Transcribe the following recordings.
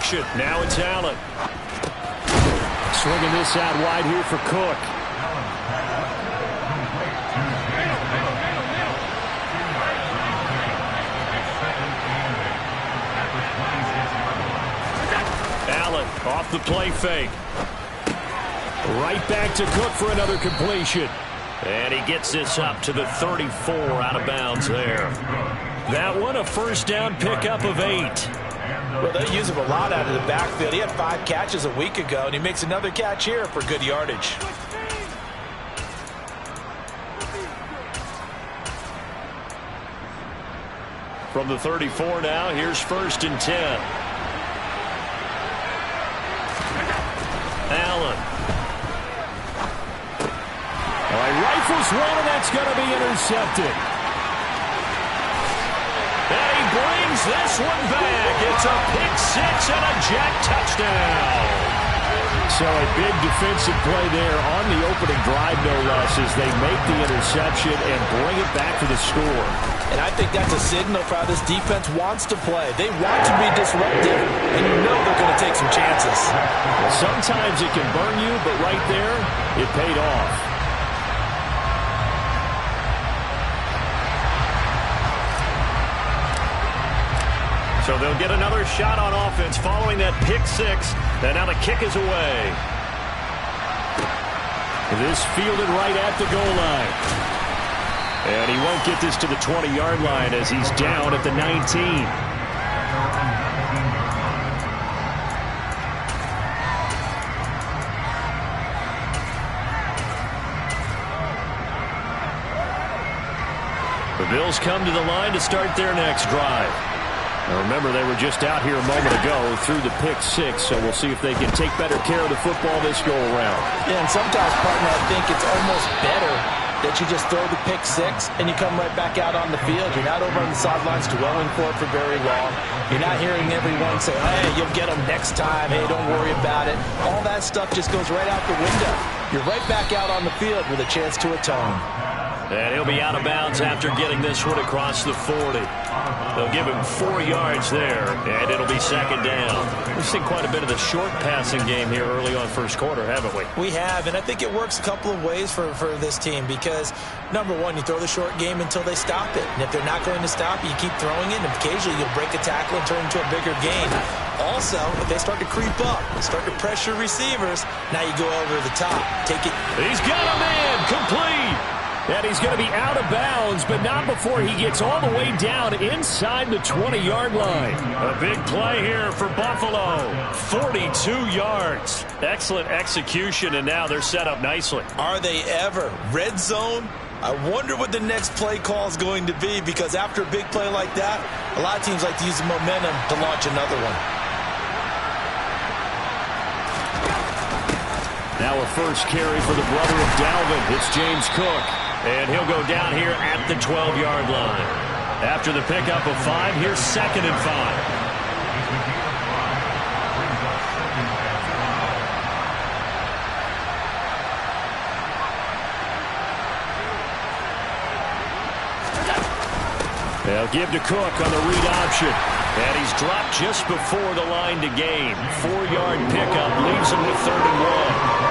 action. Now it's Allen. Swinging this out wide here for Cook. Allen off the play fake. Right back to Cook for another completion. And he gets this up to the 34 out of bounds there. That one a first down pickup of 8. Well, they use him a lot out of the backfield. He had 5 catches a week ago, and he makes another catch here for good yardage. From the 34 now, here's 1st and 10. Allen. Rifles one, and that's going to be intercepted. And he brings this one back. It's a pick 6 and a jack touchdown. So a big defensive play there on the opening drive, no less, as they make the interception and bring it back to the score. And I think that's a signal for how this defense wants to play. They want to be disruptive, and you know they're going to take some chances. Well, sometimes it can burn you, but right there, it paid off. So they'll get another shot on offense following that pick 6. And now the kick is away. This fielded right at the goal line. And he won't get this to the 20-yard line as he's down at the 19. The Bills come to the line to start their next drive. Now remember, they were just out here a moment ago through the pick 6, so we'll see if they can take better care of the football this go-around. Yeah, and sometimes, partner, I think it's almost better that you just throw the pick 6 and you come right back out on the field. You're not over on the sidelines dwelling for it for very long. You're not hearing everyone say, hey, you'll get them next time. Hey, don't worry about it. All that stuff just goes right out the window. You're right back out on the field with a chance to atone. And he'll be out of bounds after getting this one across the 40. They'll give him 4 yards there, and it'll be 2nd down. We've seen quite a bit of the short passing game here early on first quarter, haven't we? We have, and I think it works a couple of ways for this team because, number one, you throw the short game until they stop it. And if they're not going to stop it, you keep throwing it, and occasionally you'll break a tackle and turn into a bigger gain. Also, if they start to creep up and start to pressure receivers, now you go over the top. Take it. He's got a man complete. And he's going to be out of bounds, but not before he gets all the way down inside the 20-yard line. A big play here for Buffalo. 42 yards. Excellent execution, and now they're set up nicely. Are they ever? Red zone? I wonder what the next play call is going to be, because after a big play like that, a lot of teams like to use the momentum to launch another one. Now a first carry for the brother of Dalvin. It's James Cook. And he'll go down here at the 12-yard line. After the pickup of 5, here's 2nd and 5. They'll give to Cook on the read option. And he's dropped just before the line to gain. 4-yard pickup leaves him with 3rd and 1.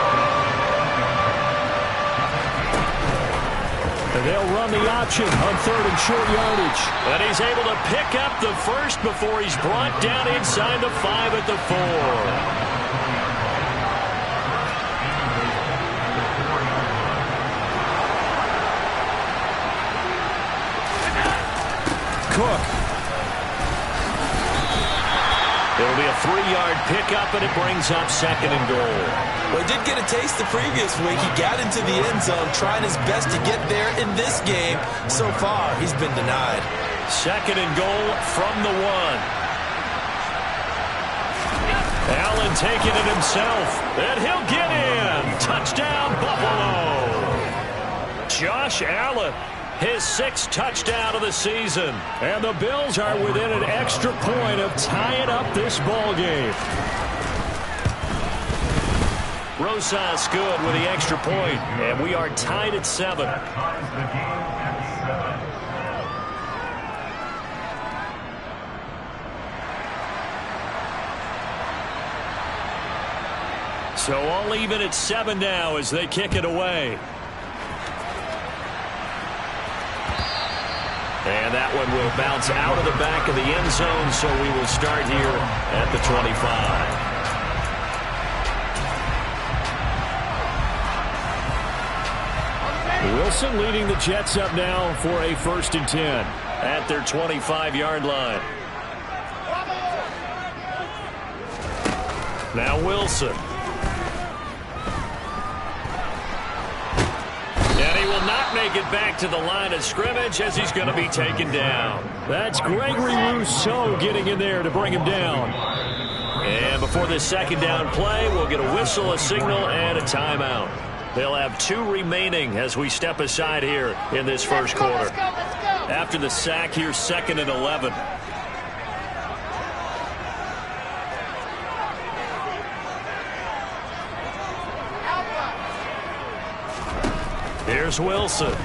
And they'll run the option on 3rd and short yardage. And he's able to pick up the first before he's brought down inside the 5 at the 4. Cook. It'll be a 3-yard pickup, and it brings up 2nd and goal. Well, he did get a taste the previous week. He got into the end zone, trying his best to get there in this game. So far, he's been denied. 2nd and goal from the 1. Allen taking it himself, and he'll get in. Touchdown, Buffalo. Josh Allen, his 6th touchdown of the season. And the Bills are within an extra point of tying up this ball game. Rosas good with the extra point, and we are tied at 7. So all even at 7 now as they kick it away. And that one will bounce out of the back of the end zone, so we will start here at the 25. Wilson leading the Jets up now for a 1st and 10 at their 25-yard line. Now Wilson. And he will not make it back to the line of scrimmage as he's going to be taken down. That's Gregory Rousseau getting in there to bring him down. And before this 2nd down play, we'll get a whistle, a signal, and a timeout. They'll have 2 remaining as we step aside here in this first quarter. Let's go. After the sack, here's 2nd and 11. Here's Wilson.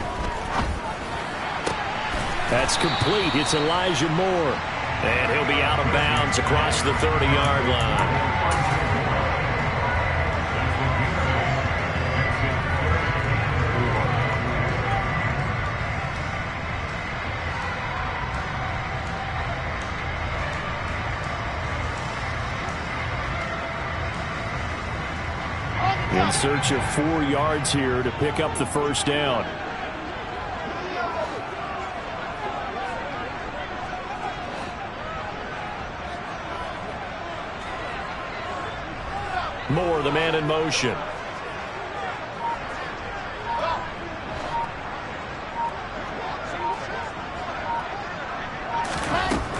That's complete. It's Elijah Moore. And he'll be out of bounds across the 30-yard line. In search of 4 yards here to pick up the 1st down. Moore, the man in motion.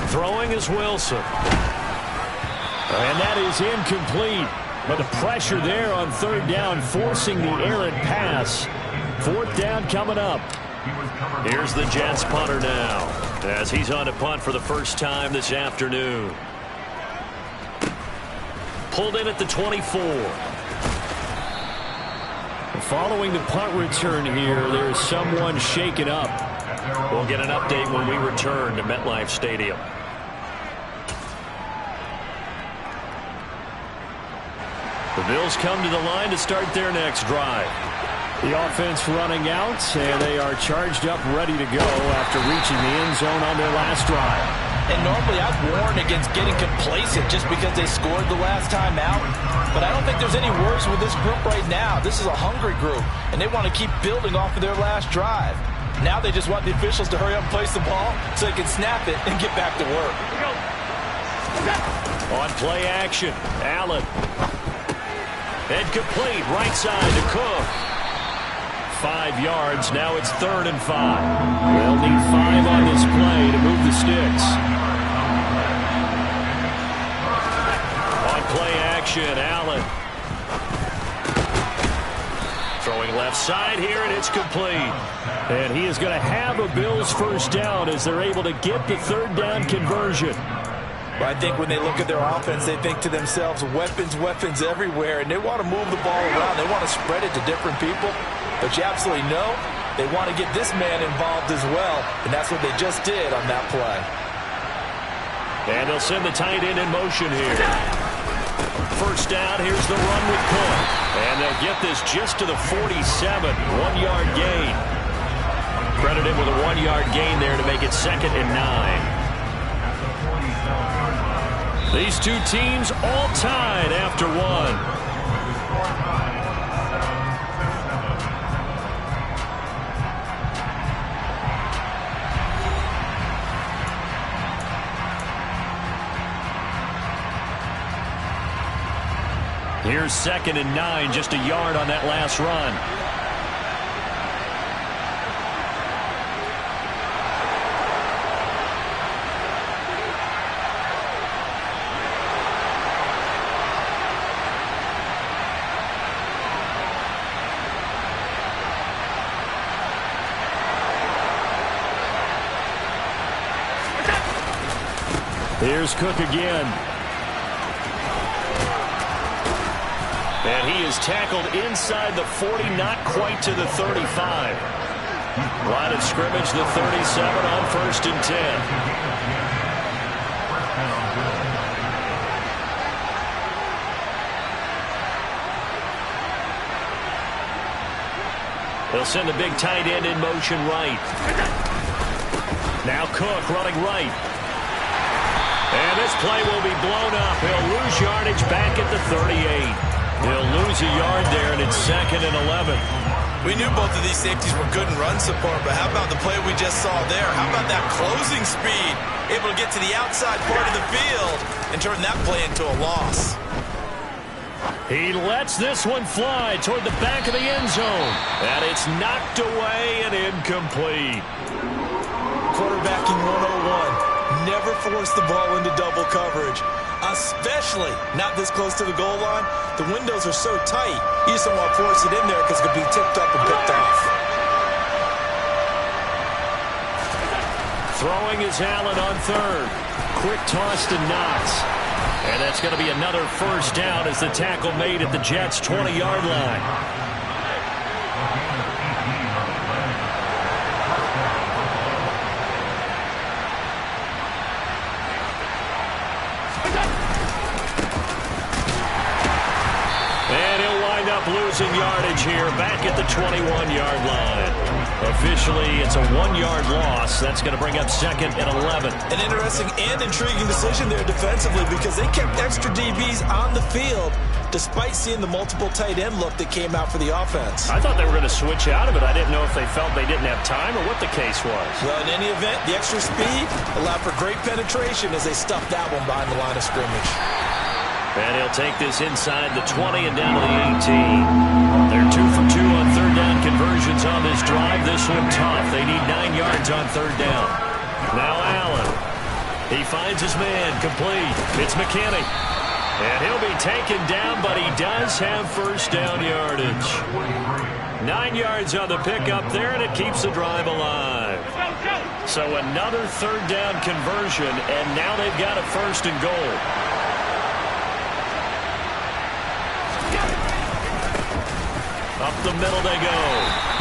Throwing is Wilson. And that is incomplete. But the pressure there on 3rd down, forcing the errant pass. 4th down coming up. Here's the Jets punter now, as he's on to punt for the first time this afternoon. Pulled in at the 24. Following the punt return here, there's someone shaken up. We'll get an update when we return to MetLife Stadium. The Bills come to the line to start their next drive. The offense running out, and they are charged up, ready to go after reaching the end zone on their last drive. And normally I'd warn against getting complacent just because they scored the last time out. But I don't think there's any worries with this group right now. This is a hungry group, and they want to keep building off of their last drive. Now they just want the officials to hurry up and place the ball so they can snap it and get back to work. On play action, Allen. And complete, right side to Cook. 5 yards, now it's 3rd and 5. They'll need 5 on this play to move the sticks. On play action, Allen. Throwing left side here, and it's complete. And he is going to have a Bills 1st down as they're able to get the 3rd down conversion. Well, I think when they look at their offense, they think to themselves, weapons, weapons everywhere, and they want to move the ball around. They want to spread it to different people. But you absolutely know they want to get this man involved as well, and that's what they just did on that play. And they'll send the tight end in motion here. 1st down, here's the run with Cook. And they'll get this just to the 47, 1-yard gain. Credited with a 1-yard gain there to make it 2nd and 9. These two teams all tied after 1. Here's 2nd and 9, just a yard on that last run. Here's Cook again. And he is tackled inside the 40, not quite to the 35. Line of scrimmage, the 37 on 1st and 10. They'll send the big tight end in motion right. Now Cook running right. And this play will be blown up. He'll lose yardage back at the 38. He'll lose a yard there, and it's 2nd and 11. We knew both of these safeties were good in run support, but how about the play we just saw there? How about that closing speed? Able to get to the outside part of the field and turn that play into a loss. He lets this one fly toward the back of the end zone. And it's knocked away and incomplete. Quarterbacking 101. Never force the ball into double coverage, especially not this close to the goal line. The windows are so tight, you just don't want to force it in there because it could be tipped up and picked off. Throwing is Allen on 3rd. Quick toss to Knox. And that's going to be another first down as the tackle made at the Jets' 20-yard line. Losing yardage here back at the 21-yard line. Officially, it's a 1-yard loss. That's going to bring up 2nd and 11. An interesting and intriguing decision there defensively because they kept extra DBs on the field despite seeing the multiple tight end look that came out for the offense. I thought they were going to switch out of it. I didn't know if they felt they didn't have time or what the case was. Well, in any event, the extra speed allowed for great penetration as they stuffed that one behind the line of scrimmage. And he'll take this inside the 20 and down to the 18. They're 2 for 2 on 3rd down conversions on this drive. This one tough. They need 9 yards on 3rd down. Now Allen. He finds his man complete. It's McKinney. And he'll be taken down, but he does have first down yardage. 9 yards on the pickup there, and it keeps the drive alive. So another 3rd down conversion, and now they've got a 1st and goal. Up the middle they go.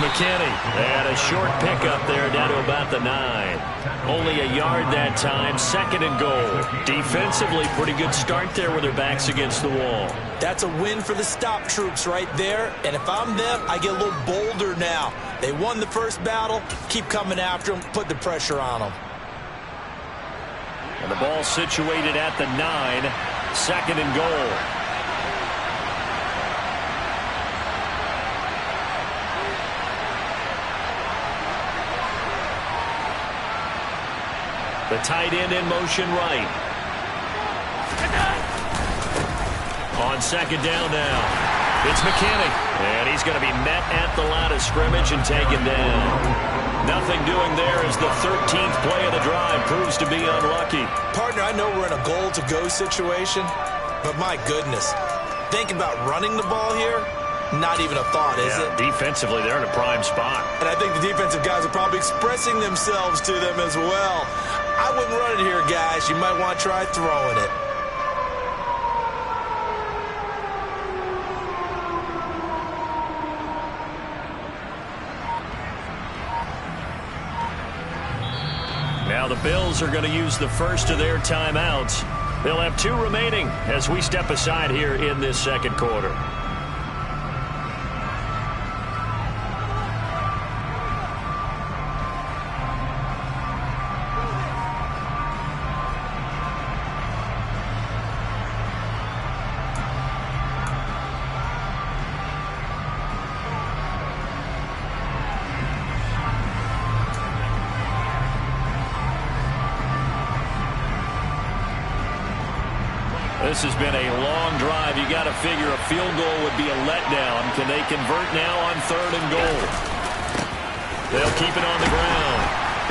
McKinney. And a short pickup there down to about the 9. Only a yard that time. 2nd and goal. Defensively, pretty good start there with their backs against the wall. That's a win for the stop troops right there. And if I'm them, I get a little bolder now. They won the first battle. Keep coming after them. Put the pressure on them. And the ball situated at the 9. 2nd and goal. The tight end in motion right. On 2nd down now. It's McKinney. And he's going to be met at the line of scrimmage and taken down. Nothing doing there as the 13th play of the drive proves to be unlucky. Partner, I know we're in a goal-to-go situation, but my goodness. Think about running the ball here. Not even a thought, is it? Defensively, they're in a prime spot. And I think the defensive guys are probably expressing themselves to them as well. I wouldn't run it here, guys. You might want to try throwing it. Now the Bills are going to use the first of their timeouts. They'll have 2 remaining as we step aside here in this 2nd quarter. This has been a long drive. You got to figure a field goal would be a letdown. Can they convert now on 3rd and goal? They'll keep it on the ground.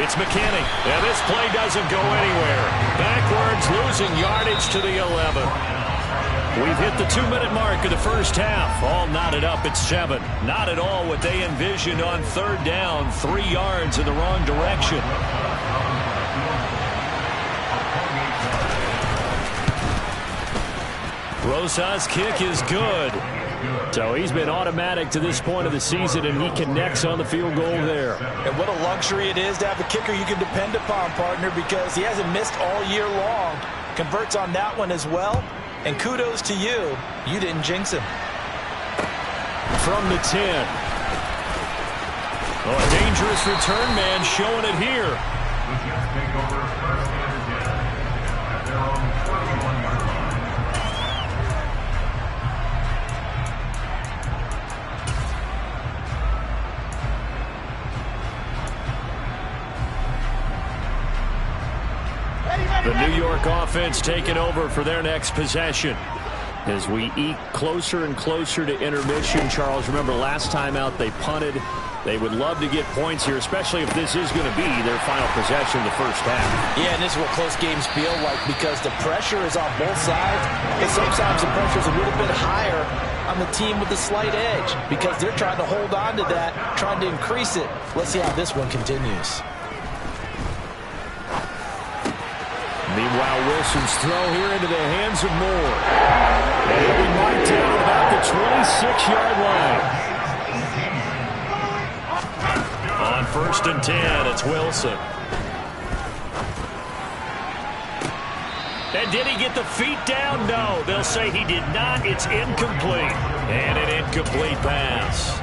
It's McKinney. And this play doesn't go anywhere. Backwards, losing yardage to the 11. We've hit the 2-minute mark of the first half. All knotted up at 7. Not at all what they envisioned on 3rd down. 3 yards in the wrong direction. Rosas' kick is good. So he's been automatic to this point of the season, and he connects on the field goal there. And what a luxury it is to have a kicker you can depend upon, partner, because he hasn't missed all year long. Converts on that one as well. And kudos to you. You didn't jinx him. From the 10. Oh, a dangerous return man showing it here. The New York offense taking over for their next possession. As we eke closer and closer to intermission, Charles, remember last time out they punted. They would love to get points here, especially if this is going to be their final possession of the first half. Yeah, and this is what close games feel like because the pressure is on both sides. And sometimes the pressure is a little bit higher on the team with the slight edge because they're trying to hold on to that, trying to increase it. Let's see how this one continues. Meanwhile, Wilson's throw here into the hands of Moore. And he'll be marked down at about the 26-yard line. On 1st and 10, it's Wilson. And did he get the feet down? No, they'll say he did not. It's incomplete. And an incomplete pass.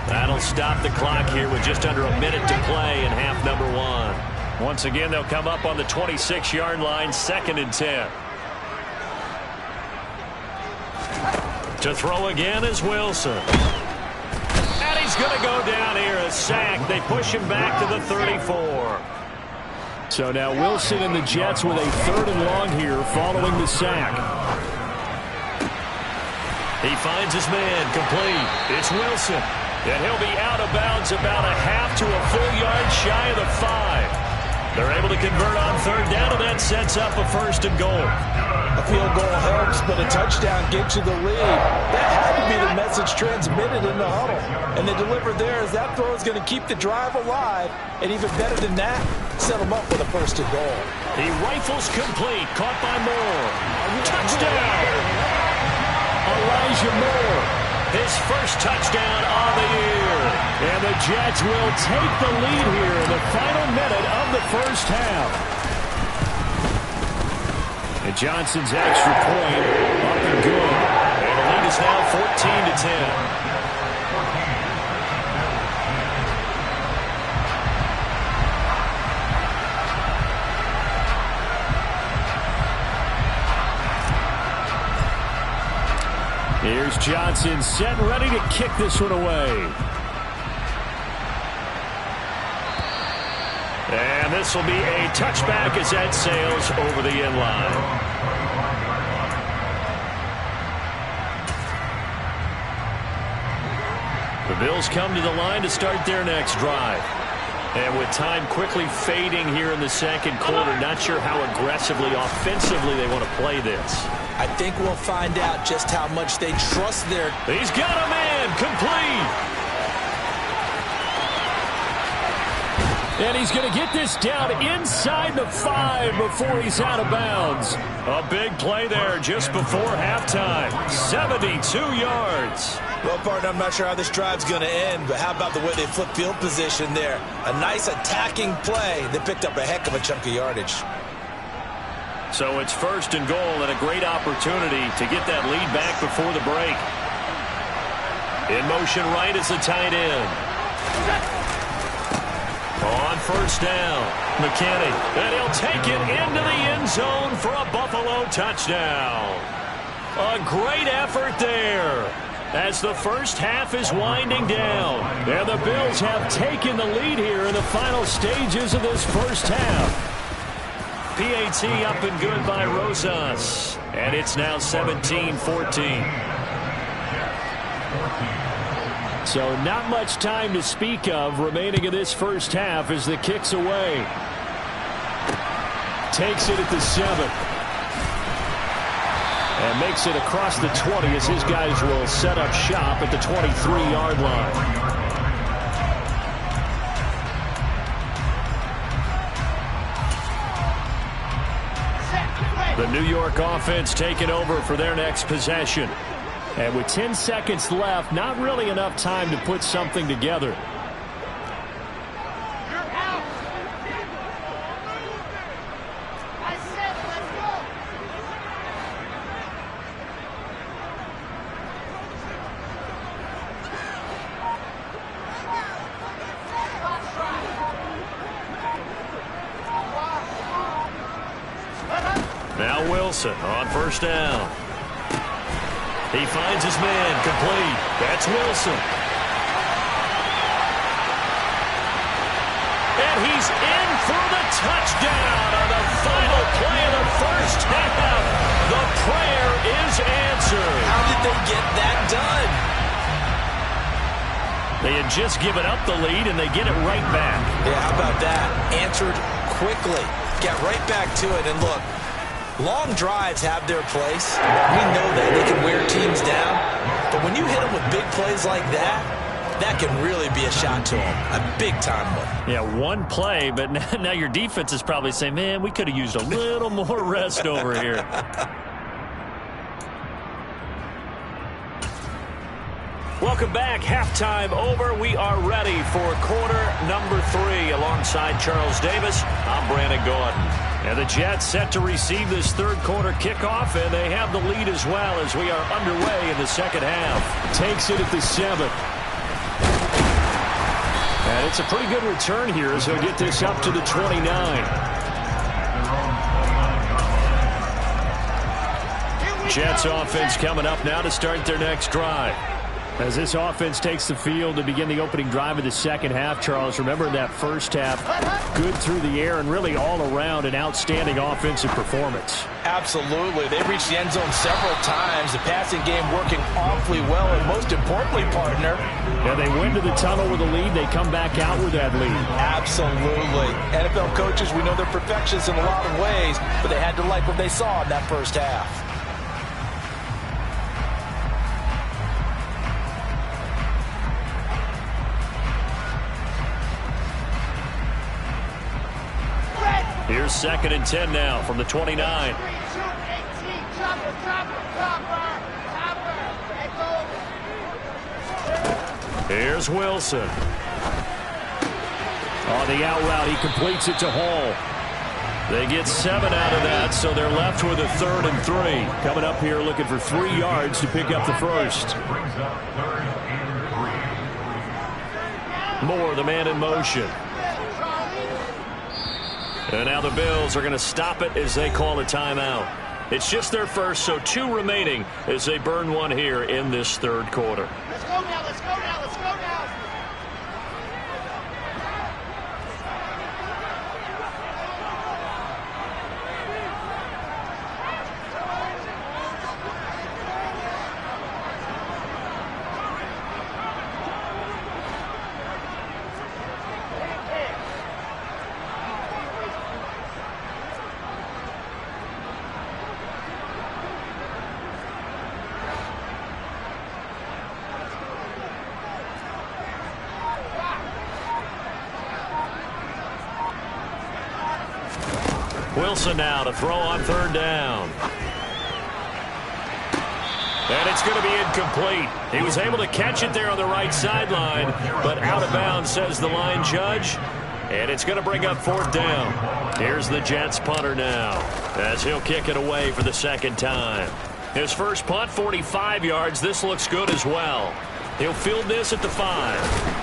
That'll stop the clock here with just under a minute to play in half number 1. Once again, they'll come up on the 26-yard line, 2nd and 10. To throw again is Wilson. And he's going to go down here, a sack. They push him back to the 34. So now Wilson and the Jets with a 3rd and long here following the sack. He finds his man, complete. It's Wilson. And he'll be out of bounds about a half to a full yard shy of the 5. They're able to convert on 3rd down, and that sets up a 1st and goal. A field goal helps, but a touchdown gets you the lead. That had to be the message transmitted in the huddle. And they delivered theirs. That throw is going to keep the drive alive. And even better than that, set them up with a 1st and goal. He rifles complete, caught by Moore. Touchdown! Elijah Moore. His first touchdown on the year. And the Jets will take the lead here in the final minute of the first half. And Johnson's extra point up and good. And the lead is now 14-10. Here's Johnson set and ready to kick this one away. And this will be a touchback as that sails over the end line. The Bills come to the line to start their next drive. And with time quickly fading here in the 2nd quarter, not sure how aggressively, offensively they want to play this. I think we'll find out just how much they trust their... He's got a man, complete. And he's going to get this down inside the 5 before he's out of bounds. A big play there just before halftime. 72 yards. Well, partner, I'm not sure how this drive's going to end, but how about the way they flip field position there? A nice attacking play. They picked up a heck of a chunk of yardage. So it's 1st and goal and a great opportunity to get that lead back before the break. In motion right is the tight end. On 1st down, McKinney. And he'll take it into the end zone for a Buffalo touchdown. A great effort there as the first half is winding down. And the Bills have taken the lead here in the final stages of this first half. PAT up and good by Rosas. And it's now 17-14. So not much time to speak of remaining in this first half as the kick's away. Takes it at the 7. And makes it across the 20 as his guys will set up shop at the 23-yard line. The New York offense taking over for their next possession. And with 10 seconds left, not really enough time to put something together. Wilson on first down. He finds his man, complete. That's Wilson. And he's in for the touchdown on the final play of the first half. The prayer is answered. How did they get that done? They had just given up the lead, and they get it right back. Yeah, how about that? Answered quickly. Get right back to it. And look, long drives have their place. We know that they can wear teams down. But when you hit them with big plays like that, that can really be a shot to them. A big-time one. Yeah, one play, but now your defense is probably saying, man, we could have used a little more rest over here. Welcome back. Halftime over. We are ready for quarter number 3. Alongside Charles Davis, I'm Brandon Gordon. And the Jets set to receive this third quarter kickoff, and they have the lead as well as we are underway in the second half. Takes it at the 7. And it's a pretty good return here as he'll get this up to the 29. Jets offense coming up now to start their next drive. As this offense takes the field to begin the opening drive of the second half, Charles, remember that first half, good through the air and really all around an outstanding offensive performance. Absolutely. They reached the end zone several times. The passing game working awfully well, and most importantly, partner. Yeah, they went to the tunnel with a lead. They come back out with that lead. Absolutely. NFL coaches, we know they're perfectionists in a lot of ways, but they had to like what they saw in that first half. Here's 2nd and 10 now from the 29. Here's Wilson. On the out route, he completes it to Hall. They get 7 out of that, so they're left with a 3rd and 3. Coming up here looking for 3 yards to pick up the first. Moore, the man in motion. And now the Bills are going to stop it as they call a timeout. It's just their first, so 2 remaining as they burn one here in this third quarter. Let's go now, let's go now, let's go now. Wilson now to throw on 3rd down. And it's going to be incomplete. He was able to catch it there on the right sideline, but out of bounds, says the line judge. And it's going to bring up 4th down. Here's the Jets punter now as he'll kick it away for the 2nd time. His first punt, 45 yards. This looks good as well. He'll field this at the 5.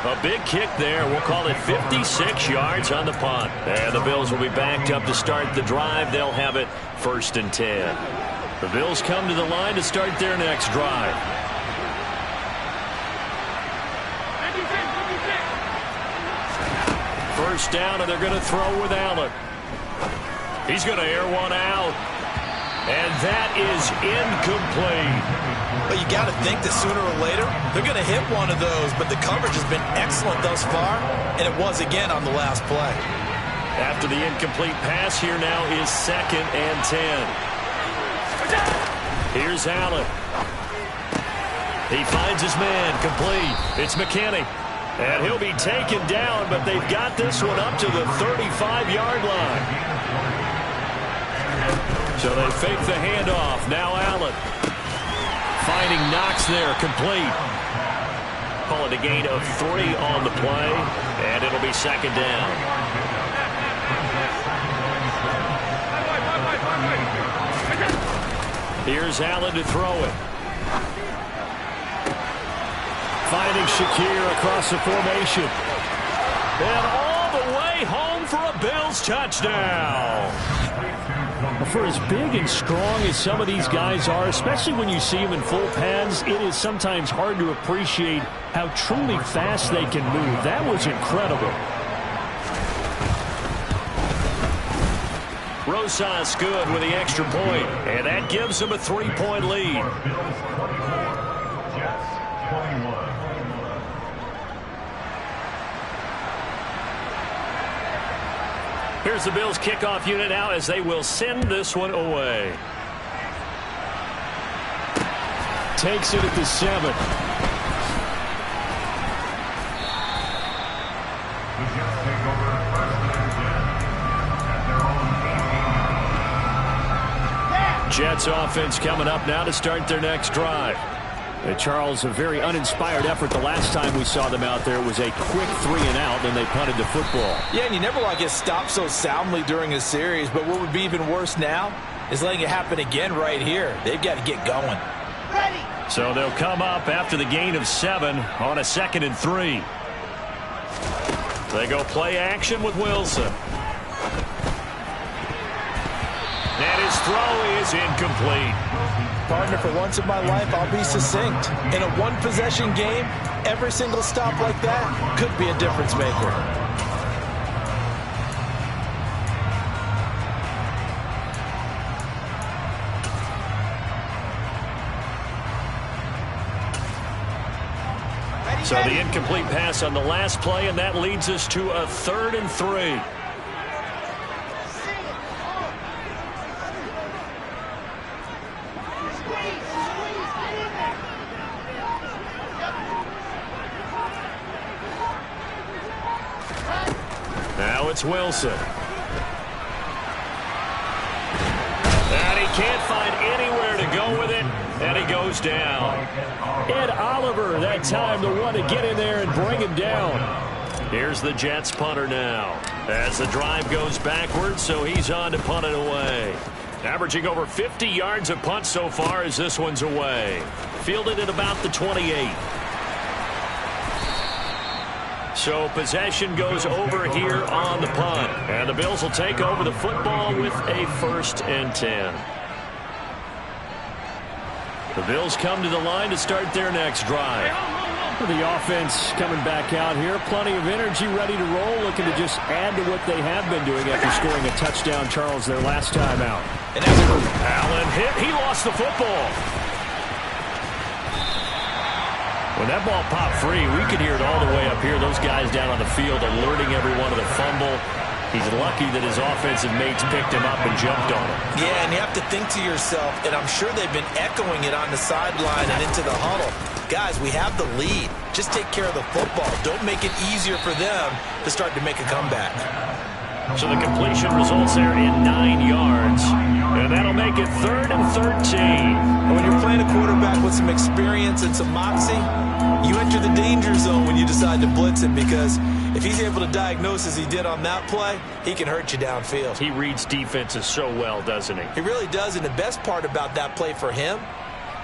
A big kick there. We'll call it 56 yards on the punt. And the Bills will be backed up to start the drive. They'll have it 1st and 10. The Bills come to the line to start their next drive. First down, and they're going to throw with Allen. He's going to air one out. And that is incomplete. But you got to think that sooner or later, they're going to hit one of those. But the coverage has been excellent thus far, and it was again on the last play. After the incomplete pass, here now is 2nd and 10. Here's Allen. He finds his man, complete. It's McKinney. And he'll be taken down, but they've got this one up to the 35-yard line. So they fake the handoff. Now Allen. Finding Knox there, complete. Call it a gain of 3 on the play, and it'll be 2nd down. Here's Allen to throw it. Finding Shakir across the formation. And all the way home in for a Bills touchdown. For as big and strong as some of these guys are, especially when you see them in full pads, it is sometimes hard to appreciate how truly fast they can move. That was incredible. Rosas good with the extra point, and that gives them a 3-point lead. Here's the Bills kickoff unit now as they will send this one away. Takes it at the 7. Jets offense coming up now to start their next drive. Charles, a very uninspired effort the last time we saw them out there. It was a quick 3-and-out, then they punted the football. Yeah, and you never want to get stopped so soundly during a series, but what would be even worse now is letting it happen again right here. They've got to get going. Ready. So they'll come up after the gain of 7 on a 2nd and 3. They go play action with Wilson. And his throw is incomplete. Partner, for once in my life, I'll be succinct. In a one-possession game, every single stop like that could be a difference maker. So the incomplete pass on the last play, and that leads us to a 3rd and 3. Now it's Wilson. And he can't find anywhere to go with it, and he goes down. Ed Oliver, that time the one to get in there and bring him down. Here's the Jets punter now as the drive goes backwards, so he's on to punt it away. Averaging over 50 yards a punt so far as this one's away. Fielded at about the 28. So possession goes over here on the punt. And the Bills will take over the football with a 1st and 10. The Bills come to the line to start their next drive. The offense coming back out here. Plenty of energy, ready to roll, looking to just add to what they have been doing after scoring a touchdown, Charles, their last time out. And as Allen hit. He lost the football. When that ball popped free, we could hear it all the way up here. Those guys down on the field alerting everyone of the fumble. He's lucky that his offensive mates picked him up and jumped on him. Yeah, and you have to think to yourself, and I'm sure they've been echoing it on the sideline and into the huddle. Guys, we have the lead. Just take care of the football. Don't make it easier for them to start to make a comeback. So the completion results there in 9 yards. And that'll make it 3rd and 13. And when you're playing a quarterback with some experience and some moxie, you enter the danger zone when you decide to blitz him, because if he's able to diagnose as he did on that play, he can hurt you downfield. He reads defenses so well, doesn't he? He really does, and the best part about that play for him,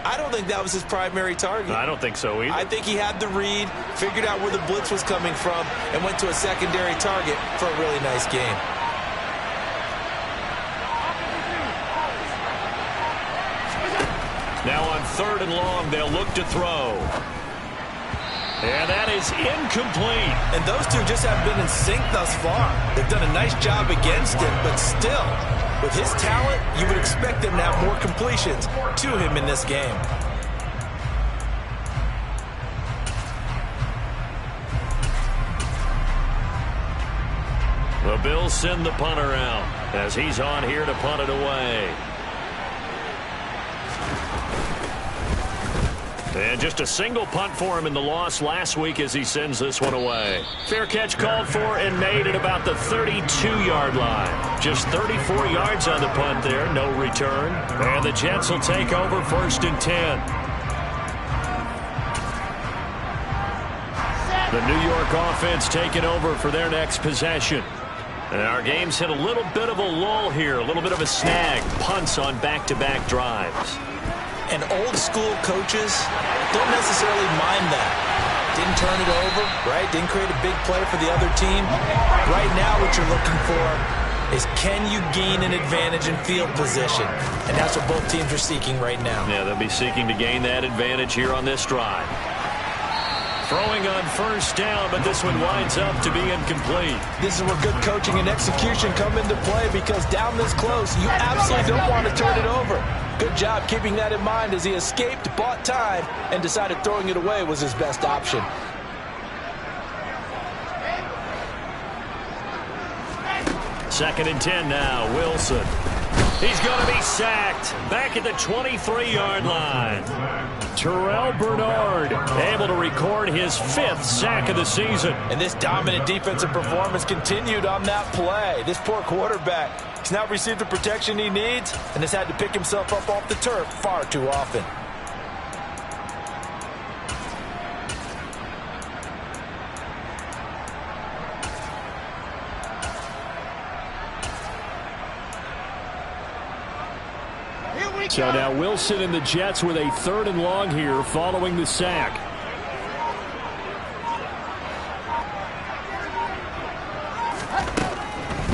I don't think that was his primary target. I don't think so either. I think he had the read, figured out where the blitz was coming from, and went to a secondary target for a really nice game. Now on 3rd and long, they'll look to throw. And that is incomplete. And those two just have been in sync thus far. They've done a nice job against him, but still, with his talent, you would expect them to have more completions to him in this game. The Bills send the punter out as he's on here to punt it away. And just a single punt for him in the loss last week as he sends this one away. Fair catch called for and made at about the 32-yard line. Just 34 yards on the punt there, no return. And the Jets will take over 1st and 10. The New York offense taking over for their next possession. And our game's hit a little bit of a lull here, a little bit of a snag. Punts on back-to-back drives. And old school coaches don't necessarily mind that. Didn't turn it over, right? Didn't create a big play for the other team. Right now what you're looking for is, can you gain an advantage in field position? And that's what both teams are seeking right now. Yeah, they'll be seeking to gain that advantage here on this drive. Throwing on first down, but this one winds up to be incomplete. This is where good coaching and execution come into play, because down this close, you absolutely don't want to turn it over. Good job keeping that in mind as he escaped, bought time, and decided throwing it away was his best option. Second and 10 now, Wilson. He's going to be sacked back at the 23-yard line. Terrell Bernard able to record his 5th sack of the season. And this dominant defensive performance continued on that play. This poor quarterback, he's not received the protection he needs and has had to pick himself up off the turf far too often. So now Wilson and the Jets with a 3rd and long here following the sack.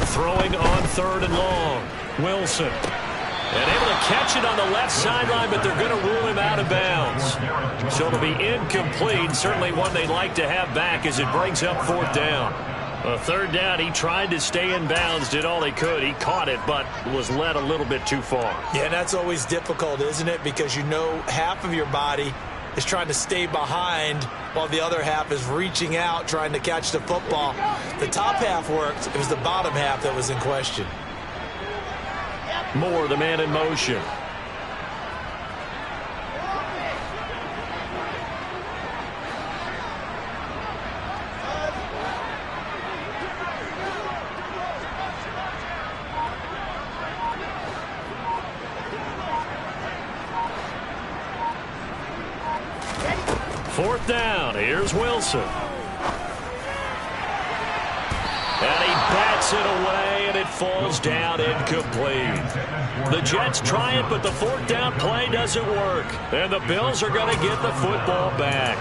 Throwing on 3rd and long. Wilson. And able to catch it on the left sideline, but they're going to rule him out of bounds. So it'll be incomplete. Certainly one they'd like to have back as it brings up 4th down. A 3rd down, he tried to stay in bounds, did all he could. He caught it, but was led a little bit too far. Yeah, that's always difficult, isn't it? Because you know half of your body is trying to stay behind while the other half is reaching out, trying to catch the football. The top half worked. It was the bottom half that was in question. Moore, the man in motion. Fourth down. Here's Wilson. And he bats it away, and it falls down incomplete. The Jets try it, but the 4th down play doesn't work. And the Bills are going to get the football back.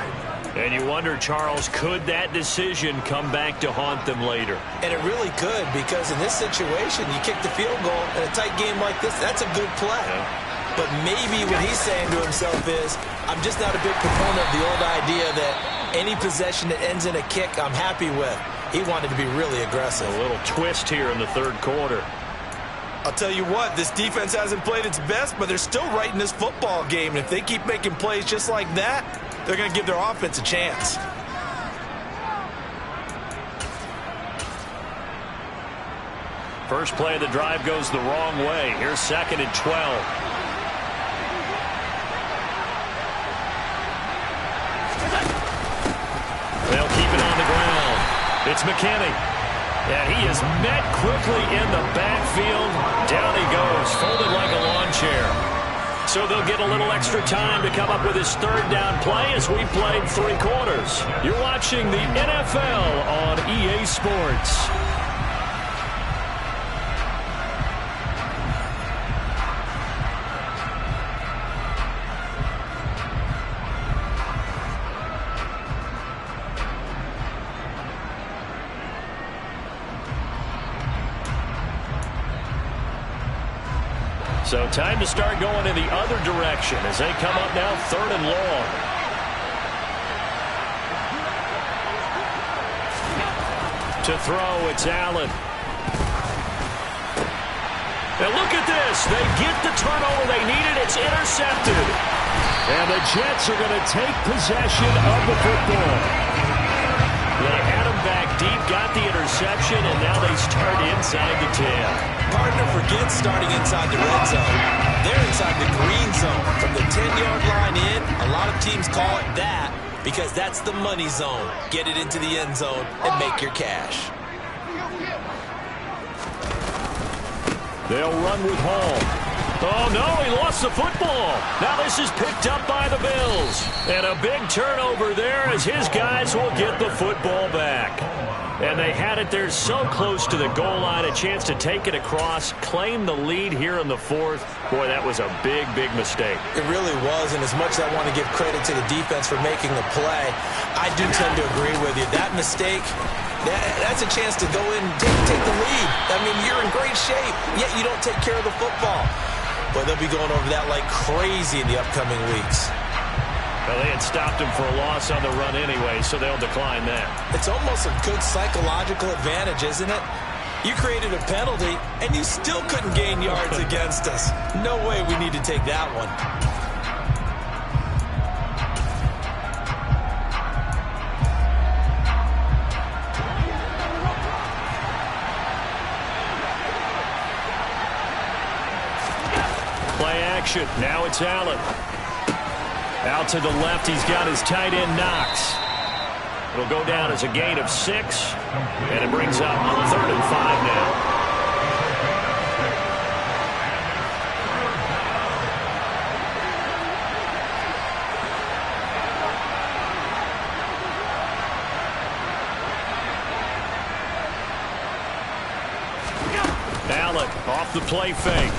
And you wonder, Charles, could that decision come back to haunt them later? And it really could, because in this situation, you kick the field goal in a tight game like this, that's a good play. Yeah. But maybe what he's saying to himself is, I'm just not a big proponent of the old idea that any possession that ends in a kick I'm happy with. He wanted to be really aggressive. A little twist here in the 3rd quarter. I'll tell you what, this defense hasn't played its best, but they're still right in this football game. And if they keep making plays just like that, they're going to give their offense a chance. First play of the drive goes the wrong way. Here's 2nd and 12. They'll keep it on the ground. It's McKinney. And he is met quickly in the backfield. Down he goes, folded like a lawn chair. So they'll get a little extra time to come up with his 3rd down play as we played 3 quarters. You're watching the NFL on EA Sports. So time to start going in the other direction as they come up now 3rd and long. To throw, it's Allen. And look at this. They get the turnover they needed. It's intercepted. And the Jets are going to take possession of the football. They had him back deep, got the interception, and now they start inside the 10. Partner forgets starting inside the red zone. They're inside the green zone. From the 10-yard line in, a lot of teams call it that because that's the money zone. Get it into the end zone and make your cash. They'll run with Hall. Oh, no, he lost the football. Now this is picked up by the Bills. And a big turnover there as his guys will get the football back. And they had it there so close to the goal line, a chance to take it across, claim the lead here in the fourth. Boy, that was a big, big mistake. It really was, and as much as I want to give credit to the defense for making the play, I do tend to agree with you. That mistake, that's a chance to go in and take the lead. I mean, you're in great shape, yet you don't take care of the football. But they'll be going over that like crazy in the upcoming weeks. Well, they had stopped him for a loss on the run anyway, so they'll decline that. It's almost a good psychological advantage, isn't it? You created a penalty, and you still couldn't gain yards against us. No way we need to take that one. Play action. Now it's Allen. Out to the left, he's got his tight end, Knox. It'll go down as a gain of 6, and it brings up 3rd and 5 now. Allen off the play fake.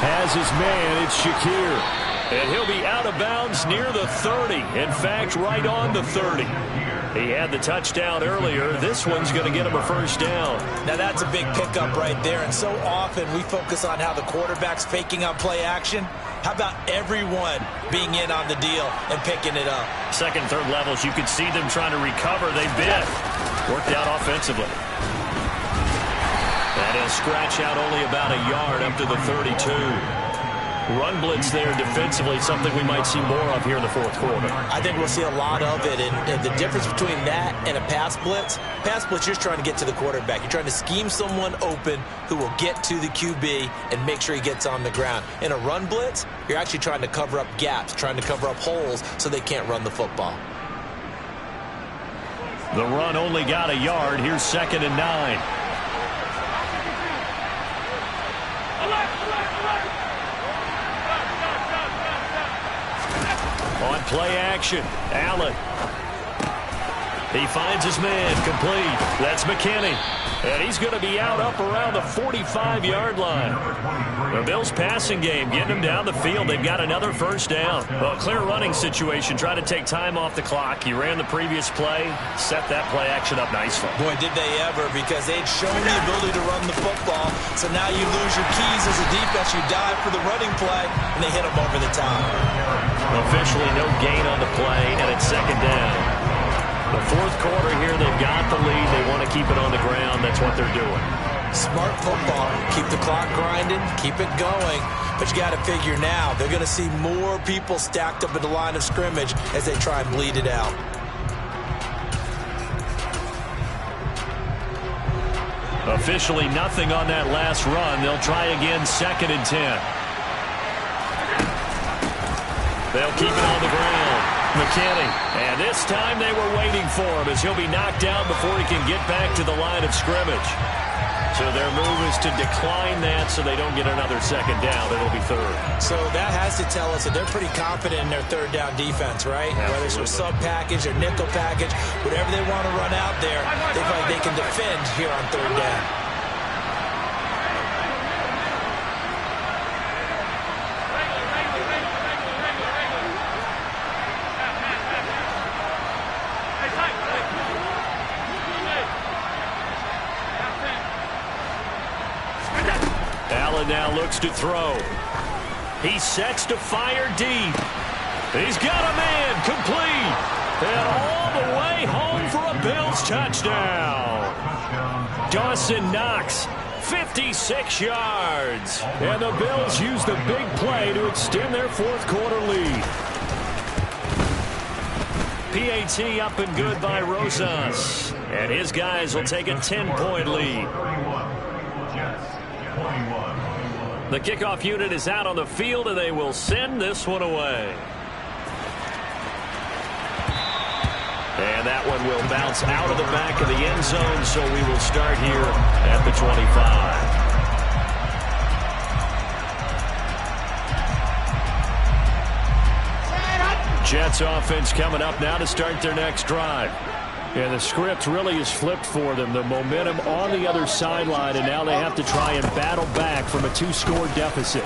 Has his man, it's Shakir. And he'll be out of bounds near the 30. In fact, right on the 30. He had the touchdown earlier. This one's going to get him a first down. Now, that's a big pickup right there. And so often we focus on how the quarterback's faking on play action. How about everyone being in on the deal and picking it up? Second, third levels, you could see them trying to recover. They bit. Worked out offensively. And he'll scratch out only about a yard up to the 32. Run blitz there defensively, something we might see more of here in the fourth quarter. I think we'll see a lot of it, and the difference between that and a pass blitz, you're just trying to get to the quarterback. You're trying to scheme someone open who will get to the QB and make sure he gets on the ground. In a run blitz, you're actually trying to cover up gaps, trying to cover up holes so they can't run the football. The run only got a yard. Here's 2nd and 9. On play action, Allen. He finds his man, complete. That's McKinney. And he's going to be out up around the 45-yard line. The Bills' passing game getting them down the field. They've got another first down. Well, clear running situation, trying to take time off the clock. He ran the previous play, set that play action up nicely. Boy, did they ever, because they'd shown the ability to run the football. So now you lose your keys as a defense. You dive for the running play, and they hit them over the top. Officially no gain on the play, and it's 2nd down. The fourth quarter here, they've got the lead. They want to keep it on the ground. That's what they're doing. Smart football. Keep the clock grinding. Keep it going. But you got to figure now, they're going to see more people stacked up at the line of scrimmage as they try and bleed it out. Officially nothing on that last run. They'll try again, 2nd and 10. They'll keep it on the ground. McKinney, and this time they were waiting for him as he'll be knocked down before he can get back to the line of scrimmage. So their move is to decline that so they don't get another 2nd down. It'll be 3rd. So that has to tell us that they're pretty confident in their 3rd down defense, right? Absolutely. Whether it's a sub package or nickel package, whatever they want to run out there, they feel like they can defend here on 3rd down. Allen now looks to throw. He sets to fire deep. He's got a man, complete. And all the way home for a Bills touchdown. Dawson Knox, 56 yards. And the Bills use the big play to extend their fourth quarter lead. PAT up and good by Rosas. And his guys will take a 10-point lead. The kickoff unit is out on the field, and they will send this one away. And that one will bounce out of the back of the end zone, so we will start here at the 25. Jets offense coming up now to start their next drive. Yeah, the script really is flipped for them. The momentum on the other sideline, and now they have to try and battle back from a 2-score deficit.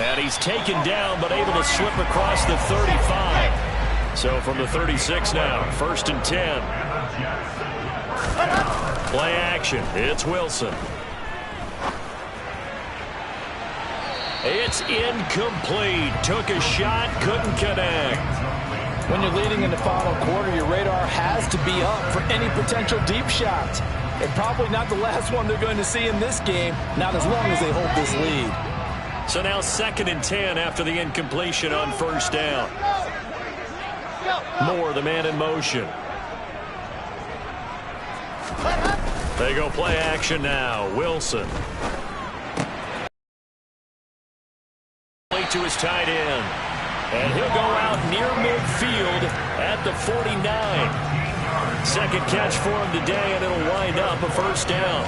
And he's taken down, but able to slip across the 35. So from the 36 now, 1st and 10. Play action. It's Wilson. It's incomplete. Took a shot, couldn't connect. When you're leading in the final quarter, your radar has to be up for any potential deep shots. And probably not the last one they're going to see in this game, not as long as they hold this lead. So now 2nd and 10 after the incompletion on 1st down. Moore, the man in motion. They go play action now. Wilson. To his tight end. And he'll go out near midfield at the 49. Second catch for him today, and it'll wind up a 1st down.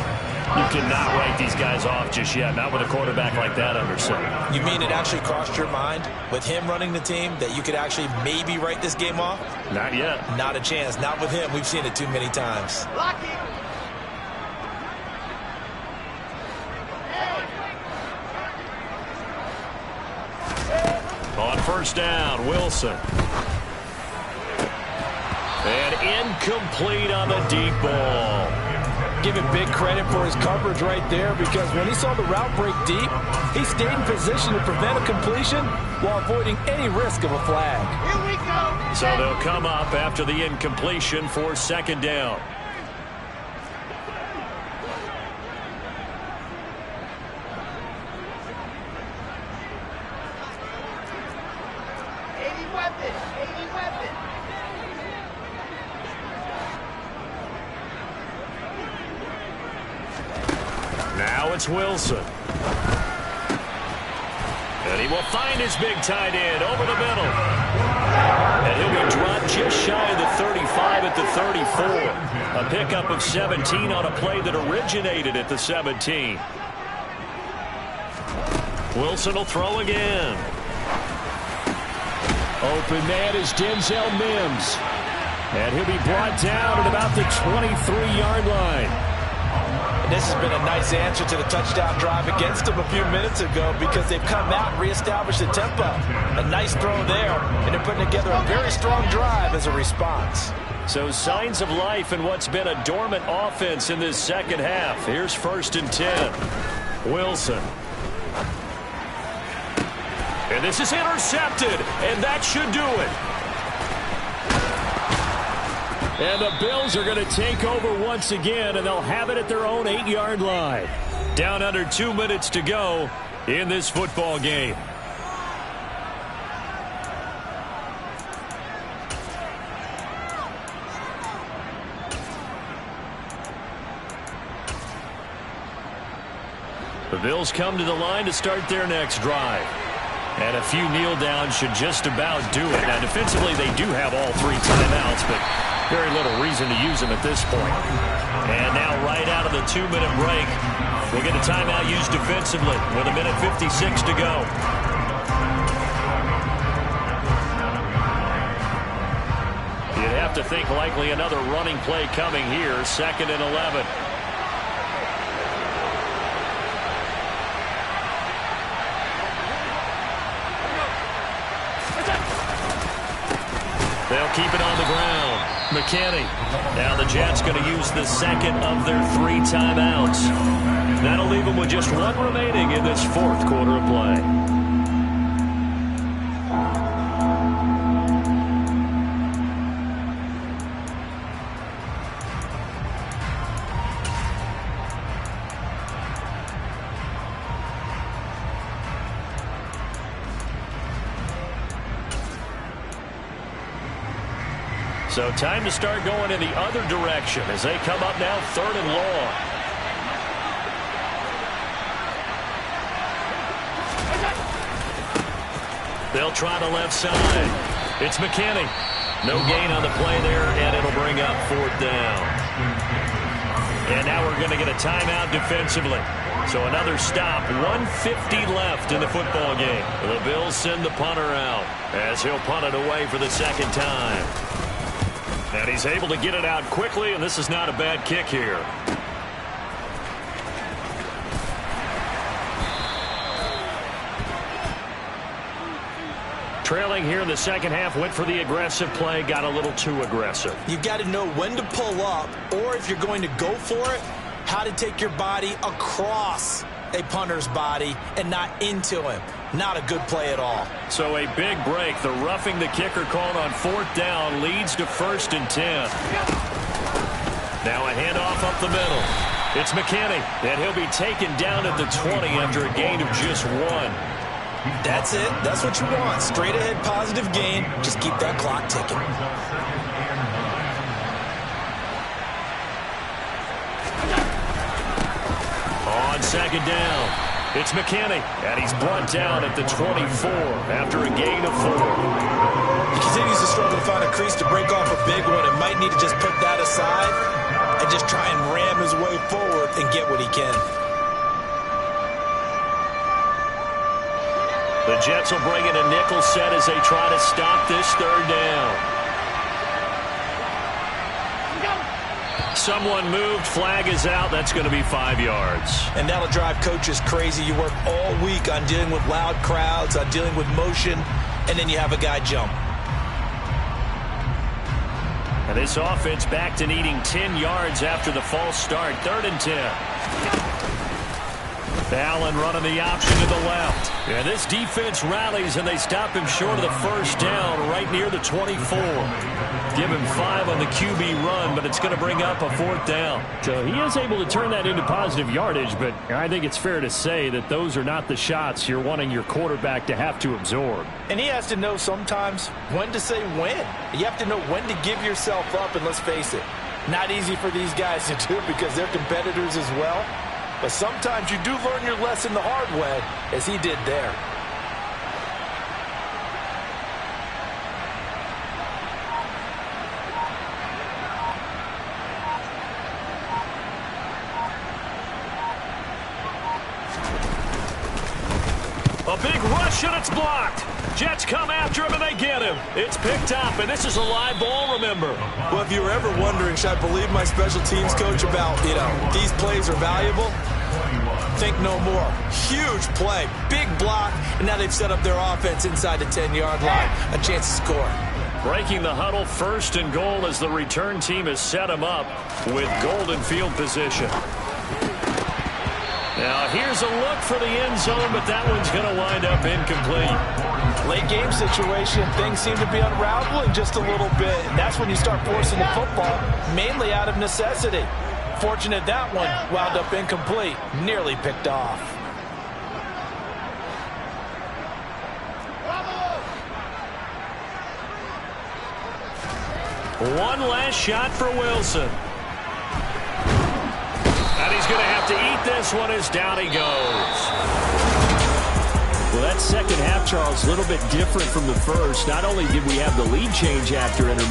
You cannot write these guys off just yet, not with a quarterback like that under center. You mean it actually crossed your mind with him running the team that you could actually maybe write this game off? Not yet. Not a chance. Not with him. We've seen it too many times. On 1st down, Wilson. And incomplete on the deep ball. Give him big credit for his coverage right there, because when he saw the route break deep, he stayed in position to prevent a completion while avoiding any risk of a flag. Here we go. So they'll come up after the incompletion for 2nd down. Now it's Wilson. And he will find his big tight end over the middle. And he'll be dropped just shy of the 35 at the 34. A pickup of 17 on a play that originated at the 17. Wilson will throw again. Open man is Denzel Mims. And he'll be brought down at about the 23-yard line. And this has been a nice answer to the touchdown drive against them a few minutes ago, because they've come out and reestablished the tempo. A nice throw there, and they're putting together a very strong drive as a response. So signs of life in what's been a dormant offense in this 2nd half. Here's 1st and 10. Wilson. And this is intercepted, and that should do it. And the Bills are going to take over once again, and they'll have it at their own 8-yard line. Down under 2 minutes to go in this football game. The Bills come to the line to start their next drive. And a few kneel downs should just about do it. Now, defensively, they do have all 3 timeouts, but very little reason to use them at this point. And now right out of the 2-minute break, we'll get a timeout used defensively with 1:56 to go. You'd have to think likely another running play coming here, 2nd and 11. They'll keep it on the ground. McKinney. Now the Jets going to use the 2nd of their 3 timeouts. That'll leave them with just 1 remaining in this 4th quarter of play. So time to start going in the other direction as they come up now 3rd and long. They'll try the left side. It's McKinney. No gain on the play there, and it'll bring up 4th down. And now we're going to get a timeout defensively. So another stop, 1:50 left in the football game. The Bills send the punter out as he'll punt it away for the 2nd time. And he's able to get it out quickly, and this is not a bad kick here. Trailing here in the second half, went for the aggressive play, got a little too aggressive. You've got to know when to pull up, or if you're going to go for it, how to take your body across a punter's body and not into him. Not a good play at all. So a big break. The roughing the kicker called on 4th down leads to 1st and 10. Now a handoff up the middle. It's McKinney, and he'll be taken down at the 20 after a gain of just 1. That's it. That's what you want. Straight ahead positive gain. Just keep that clock ticking. On 2nd down, it's McKinney, and he's brought down at the 24 after a gain of 4. He continues to struggle to find a crease to break off a big one and might need to just put that aside and just try and ram his way forward and get what he can. The Jets will bring in a nickel set as they try to stop this 3rd down. Someone moved, flag is out. That's going to be 5 yards. And that'll drive coaches crazy. You work all week on dealing with loud crowds, on dealing with motion, and then you have a guy jump. And this offense back to needing 10 yards after the false start. 3rd and 10. Allen running the option to the left. And this defense rallies, and they stop him short of the 1st down right near the 24. Give him 5 on the QB run, but it's going to bring up a 4th down. So he is able to turn that into positive yardage, but I think it's fair to say that those are not the shots you're wanting your quarterback to have to absorb. And he has to know sometimes when to say when. You have to know when to give yourself up, and let's face it, not easy for these guys to do because they're competitors as well. But sometimes you do learn your lesson the hard way, as he did there. A big rush, and it's blocked. Jets come after him, and they get him. It's picked up, and this is a live ball, remember. Well, if you were ever wondering, should I believe my special teams coach about, these plays are valuable? Think no more. Huge play, big block, and now they've set up their offense inside the 10-yard line. A chance to score. Breaking the huddle, 1st and goal as the return team has set him up with golden field position. Now here's a look for the end zone, but that one's going to wind up incomplete. Late game situation, things seem to be unraveling just a little bit, and that's when you start forcing the football, mainly out of necessity. Fortunate that one wound up incomplete, nearly picked off. One last shot for Wilson. And he's going to have to eat this one as down he goes. Well, that second half, Charles, a little bit different from the first. Not only did we have the lead change after intermission,